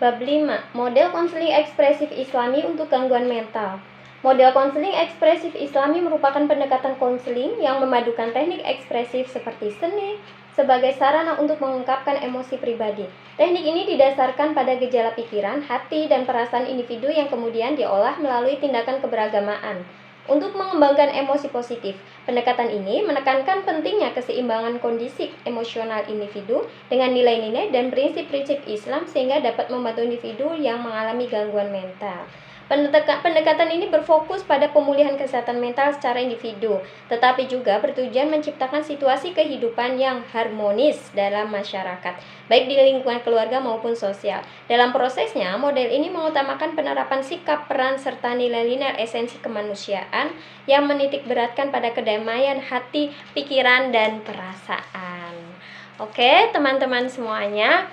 Bab 5. Model konseling ekspresif Islami untuk gangguan mental. Model konseling ekspresif Islami merupakan pendekatan konseling yang memadukan teknik ekspresif seperti seni sebagai sarana untuk mengungkapkan emosi pribadi. Teknik ini didasarkan pada gejala pikiran, hati, dan perasaan individu yang kemudian diolah melalui tindakan keberagamaan. Untuk mengembangkan emosi positif, pendekatan ini menekankan pentingnya keseimbangan kondisi emosional individu dengan nilai-nilai dan prinsip-prinsip Islam sehingga dapat membantu individu yang mengalami gangguan mental. Pendekatan ini berfokus pada pemulihan kesehatan mental secara individu, tetapi juga bertujuan menciptakan situasi kehidupan yang harmonis dalam masyarakat, baik di lingkungan keluarga maupun sosial. Dalam prosesnya, model ini mengutamakan penerapan sikap, peran, serta nilai-nilai esensi kemanusiaan yang menitik beratkan pada kedamaian hati, pikiran, dan perasaan. Oke, teman-teman semuanya,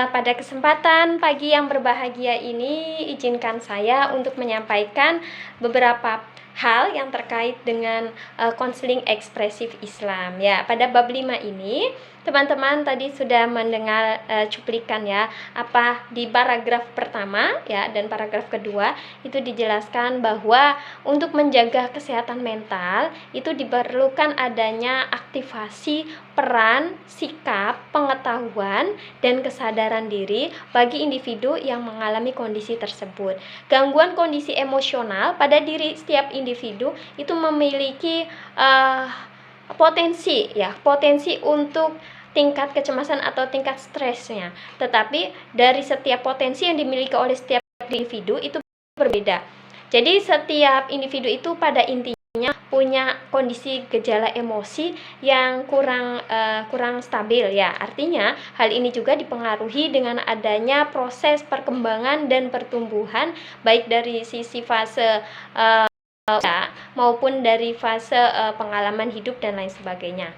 pada kesempatan pagi yang berbahagia ini, izinkan saya untuk menyampaikan beberapa hal yang terkait dengan konseling ekspresif Islam. Ya, pada bab 5 ini, teman-teman tadi sudah mendengar cuplikan ya, apa di paragraf pertama ya dan paragraf kedua itu dijelaskan bahwa untuk menjaga kesehatan mental itu diperlukan adanya aktivasi peran, sikap, pengetahuan, dan kesadaran diri bagi individu yang mengalami kondisi tersebut. Gangguan kondisi emosional pada diri setiap individu itu memiliki potensi untuk tingkat kecemasan atau tingkat stresnya. Tetapi dari setiap potensi yang dimiliki oleh setiap individu itu berbeda. Jadi setiap individu itu pada intinya punya kondisi gejala emosi yang kurang stabil ya. Artinya hal ini juga dipengaruhi dengan adanya proses perkembangan dan pertumbuhan baik dari sisi fase maupun dari fase pengalaman hidup dan lain sebagainya.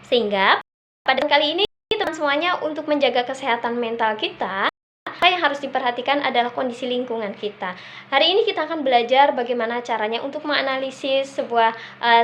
Sehingga pada kali ini teman semuanya untuk menjaga kesehatan mental kita, apa yang harus diperhatikan adalah kondisi lingkungan kita. Hari ini kita akan belajar bagaimana caranya untuk menganalisis sebuah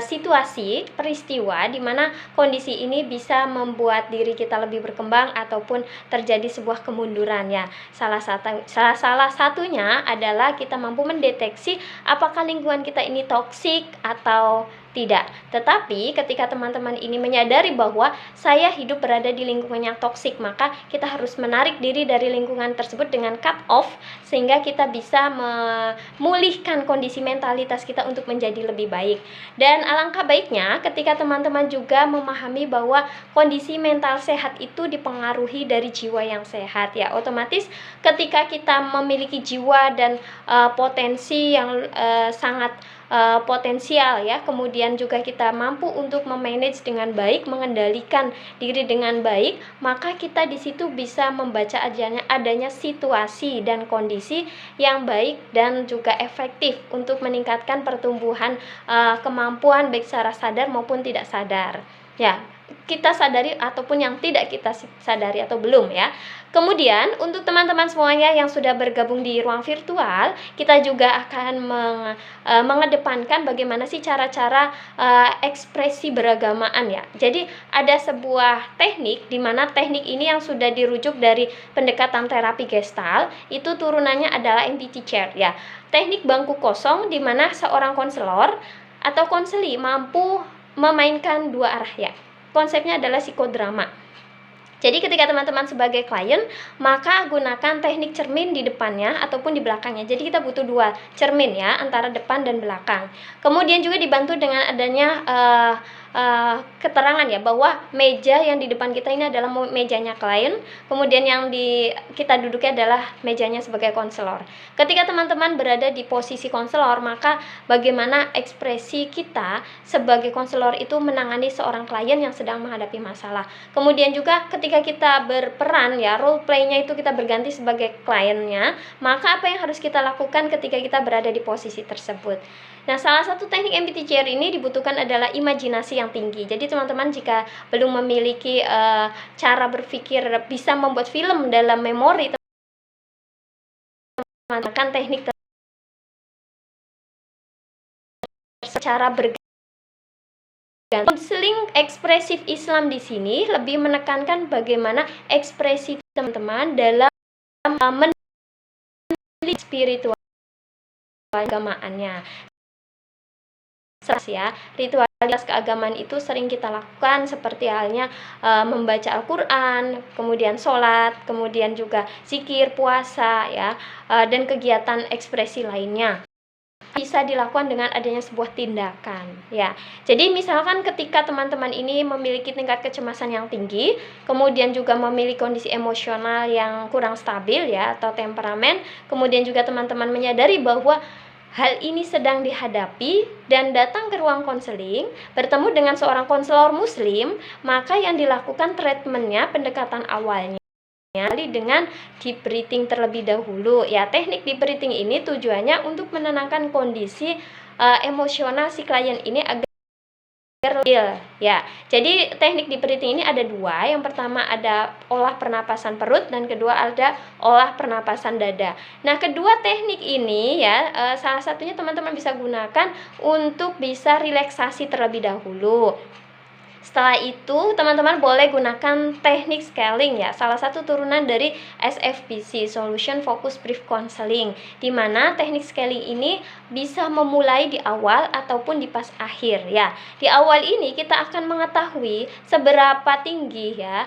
situasi, peristiwa di mana kondisi ini bisa membuat diri kita lebih berkembang ataupun terjadi sebuah kemunduran ya. Salah satunya adalah kita mampu mendeteksi apakah lingkungan kita ini toksik atau tidak. Tetapi ketika teman-teman ini menyadari bahwa saya hidup berada di lingkungan yang toksik, maka kita harus menarik diri dari lingkungan tersebut dengan cut off sehingga kita bisa memulihkan kondisi mentalitas kita untuk menjadi lebih baik. Dan alangkah baiknya ketika teman-teman juga memahami bahwa kondisi mental sehat itu dipengaruhi dari jiwa yang sehat ya. Otomatis ketika kita memiliki jiwa dan potensi yang sangat potensial ya, kemudian juga kita mampu untuk memanage dengan baik, mengendalikan diri dengan baik, maka kita di situ bisa membaca adanya situasi dan kondisi yang baik dan juga efektif untuk meningkatkan pertumbuhan kemampuan baik secara sadar maupun tidak sadar. Ya, kita sadari ataupun yang tidak kita sadari atau belum ya. Kemudian untuk teman-teman semuanya yang sudah bergabung di ruang virtual, kita juga akan mengedepankan bagaimana sih cara-cara ekspresi beragamaan ya. Jadi ada sebuah teknik di mana teknik ini yang sudah dirujuk dari pendekatan terapi Gestalt, itu turunannya adalah empty chair ya. Teknik bangku kosong di mana seorang konselor atau konseli mampu memainkan dua arah ya. Konsepnya adalah psikodrama. Jadi ketika teman-teman sebagai klien, maka gunakan teknik cermin di depannya ataupun di belakangnya. Jadi kita butuh dua cermin ya, antara depan dan belakang. Kemudian juga dibantu dengan adanya keterangan ya, bahwa meja yang di depan kita ini adalah mejanya klien, kemudian yang kita duduknya adalah mejanya sebagai konselor. Ketika teman-teman berada di posisi konselor, maka bagaimana ekspresi kita sebagai konselor itu menangani seorang klien yang sedang menghadapi masalah. Kemudian juga ketika kita berperan ya, role play-nya itu kita berganti sebagai kliennya, maka apa yang harus kita lakukan ketika kita berada di posisi tersebut. Nah, salah satu teknik empty chair ini dibutuhkan adalah imajinasi yang tinggi. Jadi teman-teman jika belum memiliki cara berpikir bisa membuat film dalam memori, teman-teman teknik secara berganti. Konseling ekspresif Islam di sini lebih menekankan bagaimana ekspresi teman-teman dalam meneliti spiritual keagamaannya. Ya, ritualitas keagamaan itu sering kita lakukan seperti halnya membaca Al-Quran, kemudian sholat, kemudian juga zikir, puasa, ya, dan kegiatan ekspresi lainnya bisa dilakukan dengan adanya sebuah tindakan, ya. Jadi misalkan ketika teman-teman ini memiliki tingkat kecemasan yang tinggi, kemudian juga memiliki kondisi emosional yang kurang stabil, ya, atau temperamen, kemudian juga teman-teman menyadari bahwa hal ini sedang dihadapi dan datang ke ruang konseling, bertemu dengan seorang konselor muslim, maka yang dilakukan treatmentnya, pendekatan awalnya dengan deep breathing terlebih dahulu, ya. Teknik deep breathing ini tujuannya untuk menenangkan kondisi emosional si klien ini agar ya. Jadi teknik deep breathing ini ada dua. Yang pertama ada olah pernapasan perut dan kedua ada olah pernapasan dada. Nah, kedua teknik ini, ya, salah satunya teman-teman bisa gunakan untuk bisa relaksasi terlebih dahulu. Setelah itu teman-teman boleh gunakan teknik scaling, ya, salah satu turunan dari SFBC, Solution Focus Brief Counseling, di mana teknik scaling ini bisa memulai di awal ataupun di pas akhir, ya. Di awal ini kita akan mengetahui seberapa tinggi, ya,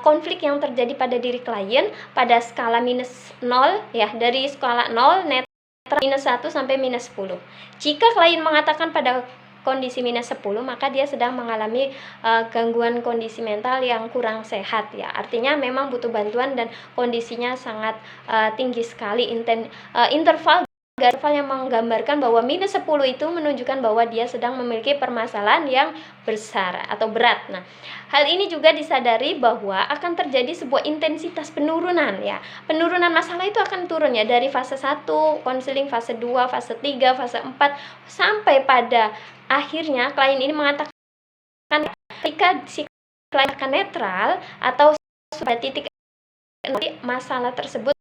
konflik yang terjadi pada diri klien pada skala minus 0, ya, dari skala 0 netral minus 1 sampai minus 10. Jika klien mengatakan pada kondisi minus 10, maka dia sedang mengalami gangguan kondisi mental yang kurang sehat, ya. Artinya memang butuh bantuan dan kondisinya sangat tinggi sekali. Interval yang menggambarkan bahwa minus 10 itu menunjukkan bahwa dia sedang memiliki permasalahan yang besar atau berat. Nah, hal ini juga disadari bahwa akan terjadi sebuah intensitas penurunan, ya. Penurunan masalah itu akan turun, ya, dari fase 1 konseling, fase 2, fase 3, fase 4 sampai pada akhirnya klien ini mengatakan ketika si klien akan netral atau pada titik masalah tersebut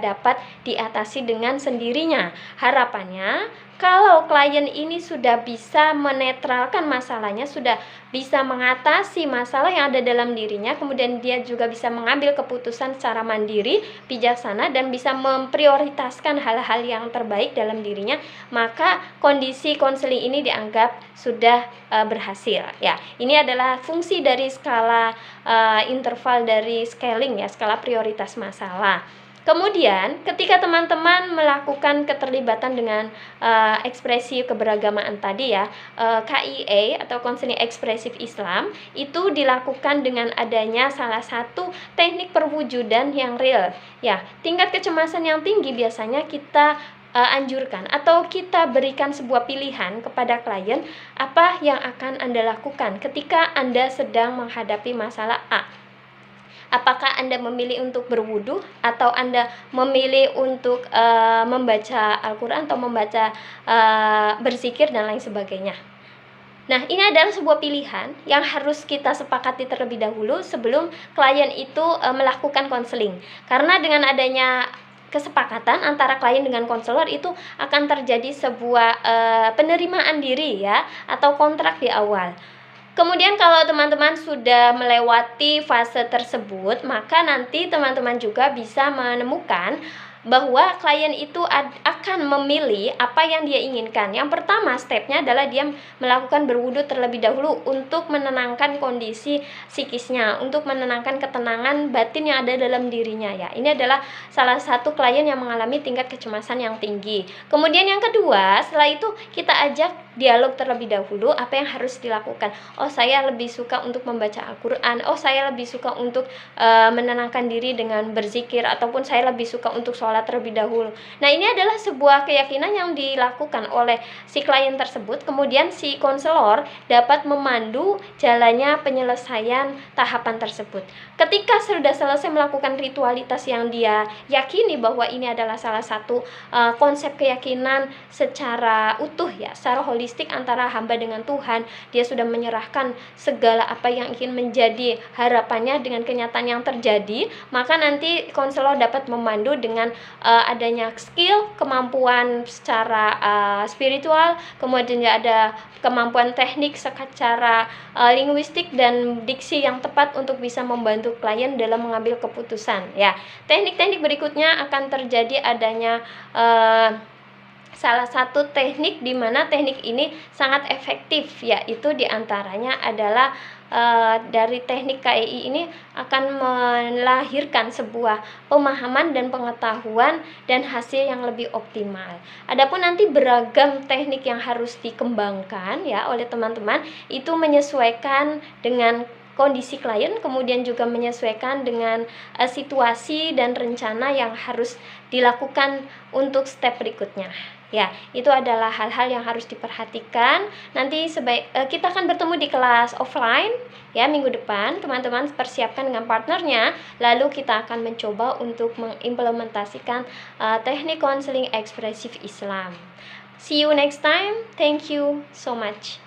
dapat diatasi dengan sendirinya. Harapannya kalau klien ini sudah bisa menetralkan masalahnya, sudah bisa mengatasi masalah yang ada dalam dirinya, kemudian dia juga bisa mengambil keputusan secara mandiri, bijaksana, dan bisa memprioritaskan hal-hal yang terbaik dalam dirinya, maka kondisi konseling ini dianggap sudah berhasil, ya. Ini adalah fungsi dari skala interval dari scaling, ya, skala prioritas masalah. Kemudian ketika teman-teman melakukan keterlibatan dengan ekspresi keberagamaan tadi, ya, KIA atau konseling ekspresif Islam, itu dilakukan dengan adanya salah satu teknik perwujudan yang real, ya. Tingkat kecemasan yang tinggi biasanya kita anjurkan atau kita berikan sebuah pilihan kepada klien apa yang akan Anda lakukan ketika Anda sedang menghadapi masalah A. Apakah Anda memilih untuk berwudu atau Anda memilih untuk membaca Al-Quran atau membaca berzikir dan lain sebagainya. Nah, ini adalah sebuah pilihan yang harus kita sepakati terlebih dahulu sebelum klien itu melakukan konseling. Karena dengan adanya kesepakatan antara klien dengan konselor itu akan terjadi sebuah penerimaan diri, ya, atau kontrak di awal. Kemudian kalau teman-teman sudah melewati fase tersebut, maka nanti teman-teman juga bisa menemukan bahwa klien itu akan memilih apa yang dia inginkan. Yang pertama stepnya adalah dia melakukan berwudu terlebih dahulu untuk menenangkan kondisi psikisnya, untuk menenangkan ketenangan batin yang ada dalam dirinya, ya. Ini adalah salah satu klien yang mengalami tingkat kecemasan yang tinggi. Kemudian yang kedua, setelah itu kita ajak dialog terlebih dahulu apa yang harus dilakukan. Oh, saya lebih suka untuk membaca Al-Quran. Oh, saya lebih suka untuk menenangkan diri dengan berzikir, ataupun saya lebih suka untuk sholat terlebih dahulu. Nah, ini adalah sebuah keyakinan yang dilakukan oleh si klien tersebut. Kemudian si konselor dapat memandu jalannya penyelesaian tahapan tersebut. Ketika sudah selesai melakukan ritualitas yang dia yakini bahwa ini adalah salah satu konsep keyakinan secara utuh, ya, secara holistik antara hamba dengan Tuhan, dia sudah menyerahkan segala apa yang ingin menjadi harapannya dengan kenyataan yang terjadi, maka nanti konselor dapat memandu dengan adanya skill, kemampuan secara spiritual, kemudian ada kemampuan teknik secara linguistik dan diksi yang tepat untuk bisa membantu klien dalam mengambil keputusan. Ya, teknik-teknik berikutnya akan terjadi adanya salah satu teknik di mana teknik ini sangat efektif, yaitu diantaranya adalah dari teknik KEI ini akan melahirkan sebuah pemahaman dan pengetahuan dan hasil yang lebih optimal. Adapun nanti beragam teknik yang harus dikembangkan ya oleh teman-teman, itu menyesuaikan dengan kondisi klien, kemudian juga menyesuaikan dengan situasi dan rencana yang harus dilakukan untuk step berikutnya. Ya, itu adalah hal-hal yang harus diperhatikan. Nanti kita akan bertemu di kelas offline ya minggu depan. Teman-teman persiapkan dengan partnernya, lalu kita akan mencoba untuk mengimplementasikan teknik konseling ekspresif Islam. See you next time. Thank you so much.